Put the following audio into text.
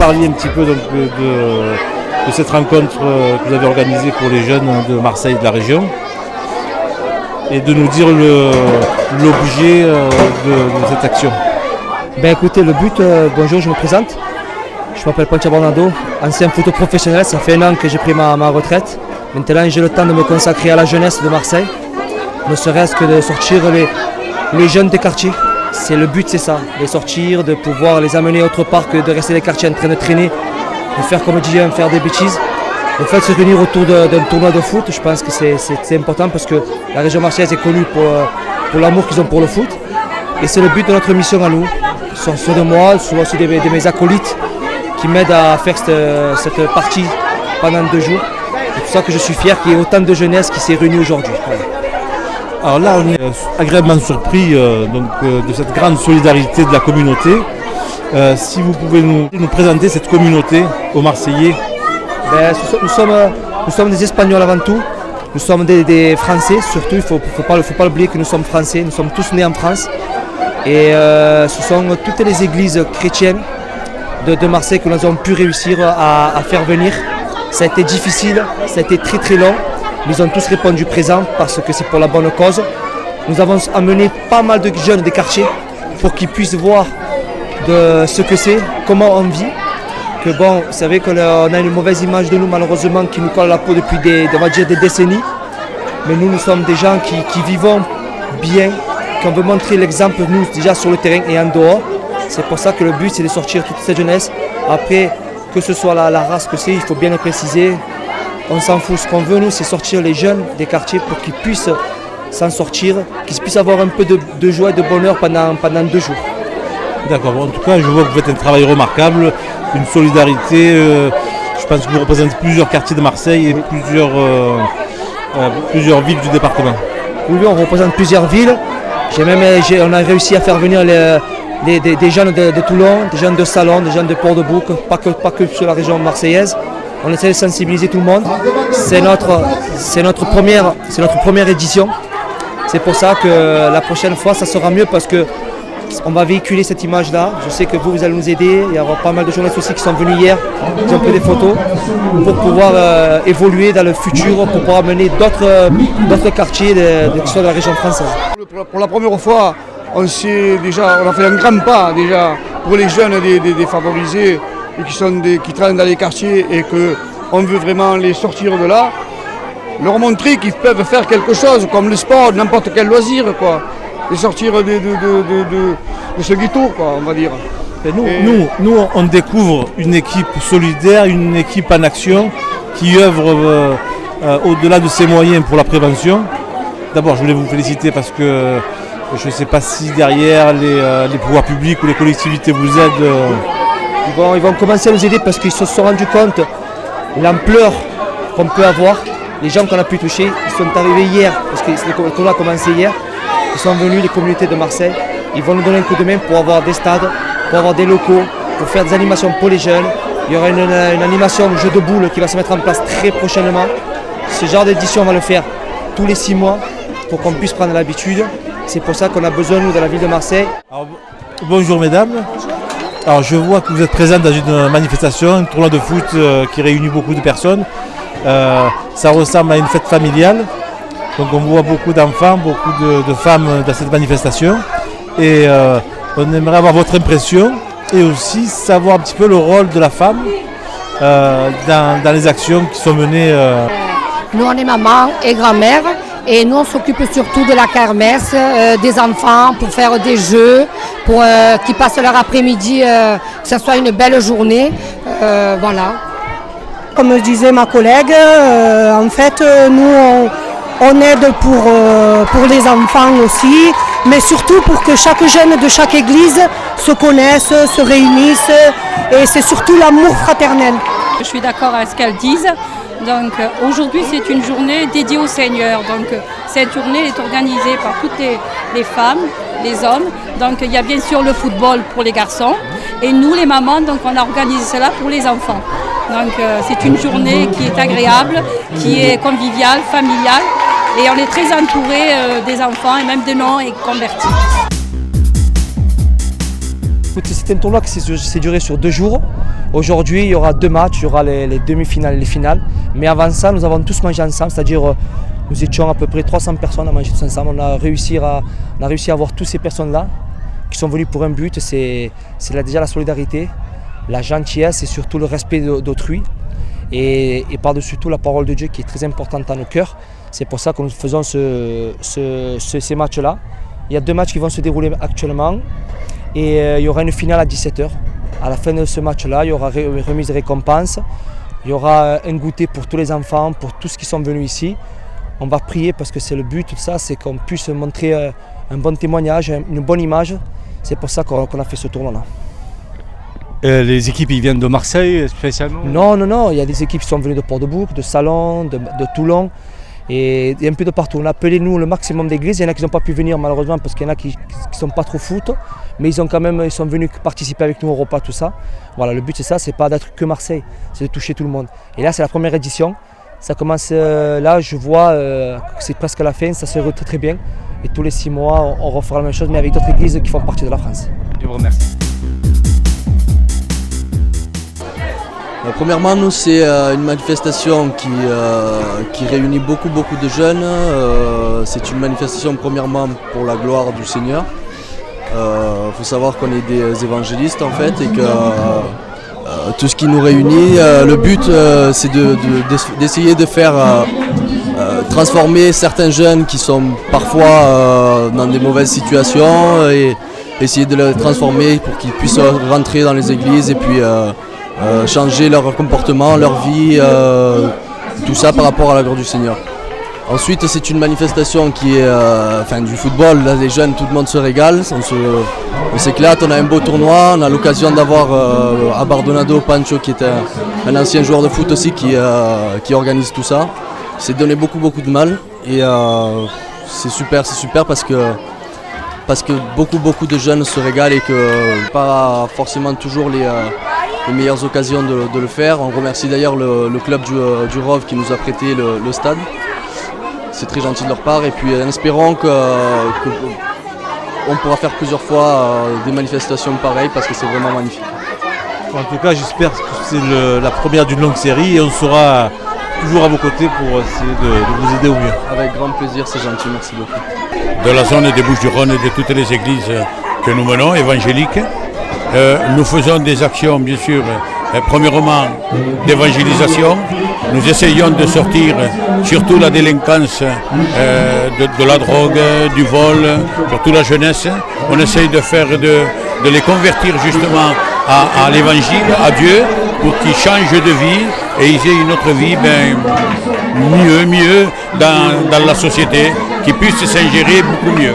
parliez un petit peu donc, de cette rencontre que vous avez organisée pour les jeunes de Marseille et de la région et de nous dire l'objet de cette action. Ben écoutez, le but, bonjour, je me présente. Je m'appelle Pontia Bernardo, ancien photo professionnel, ça fait 1 an que j'ai pris ma retraite. Maintenant j'ai le temps de me consacrer à la jeunesse de Marseille, ne serait-ce que de sortir les jeunes des quartiers. Le but c'est ça, de sortir, de pouvoir les amener autre part que de rester dans les quartiers en train de traîner, de faire comme dit, faire des bêtises. Le fait de se réunir autour d'un tournoi de foot, je pense que c'est important parce que la région marseillaise est connue pour l'amour qu'ils ont pour le foot. Et c'est le but de notre mission à nous, soit de moi, soit aussi de mes acolytes qui m'aident à faire cette partie pendant 2 jours. C'est pour ça que je suis fier qu'il y ait autant de jeunesse qui s'est réunie aujourd'hui. Alors là, on est agréablement surpris de cette grande solidarité de la communauté. Si vous pouvez nous présenter cette communauté aux Marseillais. Ben, nous sommes des Espagnols avant tout, nous sommes des Français surtout, il ne faut pas oublier que nous sommes Français, nous sommes tous nés en France. Et ce sont toutes les églises chrétiennes de Marseille que nous avons pu réussir à faire venir. Ça a été difficile, ça a été très très long, mais ils ont tous répondu présent parce que c'est pour la bonne cause. Nous avons amené pas mal de jeunes des quartiers pour qu'ils puissent voir de ce que c'est, comment on vit. Que bon, vous savez qu'on a une mauvaise image de nous malheureusement qui nous colle à la peau depuis des décennies. Mais nous sommes des gens qui vivons bien, qu'on veut montrer l'exemple nous déjà sur le terrain et en dehors. C'est pour ça que le but c'est de sortir toute cette jeunesse. Après, que ce soit la race que c'est, il faut bien le préciser. On s'en fout, ce qu'on veut nous c'est sortir les jeunes des quartiers pour qu'ils puissent s'en sortir, qu'ils puissent avoir un peu de joie et de bonheur pendant 2 jours. D'accord, en tout cas je vois que vous faites un travail remarquable, une solidarité, je pense que vous représentez plusieurs quartiers de Marseille et plusieurs villes du département. Oui, on représente plusieurs villes. On a réussi à faire venir des jeunes de Toulon, des jeunes de Salon, des jeunes de Port-de-Bouc, pas que sur la région marseillaise. On essaie de sensibiliser tout le monde. C'est notre première édition. C'est pour ça que la prochaine fois, ça sera mieux parce qu'on va véhiculer cette image-là. Je sais que vous allez nous aider. Il y aura pas mal de journalistes aussi qui sont venus hier, qui ont pris des photos pour pouvoir évoluer dans le futur, pour pouvoir amener d'autres quartiers de la région française. Pour la première fois, on a fait un grand pas déjà pour les jeunes défavorisés et qui traînent dans les quartiers et qu'on veut vraiment les sortir de là. Leur montrer qu'ils peuvent faire quelque chose comme le sport, n'importe quel loisir, quoi. Et sortir de ce ghetto, quoi, on va dire. Et nous, on découvre une équipe solidaire, une équipe en action qui œuvre au-delà de ses moyens pour la prévention. D'abord, je voulais vous féliciter parce que je ne sais pas si derrière les pouvoirs publics ou les collectivités vous aident. Ils vont commencer à nous aider parce qu'ils se sont rendus compte de l'ampleur qu'on peut avoir. Les gens qu'on a pu toucher, ils sont arrivés hier, parce que le tournoi a commencé hier. Ils sont venus, les communautés de Marseille. Ils vont nous donner un coup de main pour avoir des stades, pour avoir des locaux, pour faire des animations pour les jeunes. Il y aura une animation jeu de boules qui va se mettre en place très prochainement. Ce genre d'édition, on va le faire tous les 6 mois pour qu'on puisse prendre l'habitude. C'est pour ça qu'on a besoin, nous, de la ville de Marseille. Alors, bonjour mesdames. Alors, je vois que vous êtes présentes dans une manifestation, un tournoi de foot qui réunit beaucoup de personnes. Ça ressemble à une fête familiale. Donc on voit beaucoup d'enfants, beaucoup de femmes dans cette manifestation. Et on aimerait avoir votre impression et aussi savoir un petit peu le rôle de la femme dans les actions qui sont menées. Nous on est maman et grand-mère et nous on s'occupe surtout de la kermesse, des enfants pour faire des jeux, pour qu'ils passent leur après-midi, que ce soit une belle journée. Voilà. Comme disait ma collègue, en fait nous on aide pour les enfants aussi, mais surtout pour que chaque jeune de chaque église se connaisse, se réunisse, et c'est surtout l'amour fraternel. Je suis d'accord avec ce qu'elles disent. Donc aujourd'hui c'est une journée dédiée au Seigneur. Donc cette journée est organisée par toutes les femmes, les hommes. Donc il y a bien sûr le football pour les garçons et nous les mamans, donc on a organisé cela pour les enfants. Donc c'est une journée qui est agréable, qui est conviviale, familiale et on est très entouré des enfants et même des non et convertis. C'est un tournoi qui s'est duré sur 2 jours. Aujourd'hui, il y aura 2 matchs, il y aura les demi-finales et les finales. Mais avant ça, nous avons tous mangé ensemble, c'est-à-dire nous étions à peu près 300 personnes à manger tous ensemble. On a réussi à avoir toutes ces personnes-là qui sont venues pour un but. C'est déjà la solidarité, la gentillesse et surtout le respect d'autrui. Et par-dessus tout la parole de Dieu qui est très importante dans nos cœurs. C'est pour ça que nous faisons ces matchs-là. Il y a 2 matchs qui vont se dérouler actuellement et il y aura une finale à 17h. À la fin de ce match-là, il y aura remise de récompense, il y aura un goûter pour tous les enfants, pour tous qui sont venus ici. On va prier parce que c'est le but de ça, c'est qu'on puisse montrer un bon témoignage, une bonne image. C'est pour ça qu'on a fait ce tournoi-là. Les équipes ils viennent de Marseille spécialement? Non, il y a des équipes qui sont venues de Port-de-Bouc, de Salon, de Toulon et un peu de partout. On a appelé nous le maximum d'églises, il y en a qui n'ont pas pu venir malheureusement parce qu'il y en a qui ne sont pas trop foot, mais ils sont venus participer avec nous au repas, tout ça. Voilà, le but c'est ça, c'est pas d'être que Marseille, c'est de toucher tout le monde. Et là c'est la première édition, ça commence là, je vois que c'est presque la fin, ça se roule très très bien. Et tous les 6 mois on refera la même chose mais avec d'autres églises qui font partie de la France. Je vous remercie. Premièrement, nous, c'est une manifestation qui réunit beaucoup de jeunes. C'est une manifestation premièrement pour la gloire du Seigneur. Faut savoir qu'on est des évangélistes en fait et que tout ce qui nous réunit, le but c'est d'essayer de faire transformer certains jeunes qui sont parfois dans des mauvaises situations et essayer de les transformer pour qu'ils puissent rentrer dans les églises et puis changer leur comportement, leur vie, tout ça par rapport à la gloire du Seigneur. Ensuite, c'est une manifestation qui est du football, là les jeunes, tout le monde se régale, on s'éclate, on a un beau tournoi, on a l'occasion d'avoir à Bardonado Pancho qui est un ancien joueur de foot aussi qui organise tout ça. Il s'est donné beaucoup de mal et c'est super parce que beaucoup de jeunes se régalent et que pas forcément toujours les meilleures occasions de le faire. On remercie d'ailleurs le club du Rove qui nous a prêté le stade. C'est très gentil de leur part et puis en espérant qu'on pourra faire plusieurs fois des manifestations pareilles parce que c'est vraiment magnifique. En tout cas, j'espère que c'est la première d'une longue série et on sera toujours à vos côtés pour essayer de vous aider au mieux. Avec grand plaisir, c'est gentil, merci beaucoup. De la zone des Bouches-du-Rhône et de toutes les églises que nous menons, évangéliques, nous faisons des actions, bien sûr, premièrement d'évangélisation. Nous essayons de sortir surtout la délinquance de la drogue, du vol, surtout la jeunesse. On essaye de les convertir justement à l'évangile, à Dieu, pour qu'ils changent de vie et ils aient une autre vie mieux dans la société, qu'ils puissent s'ingérer beaucoup mieux.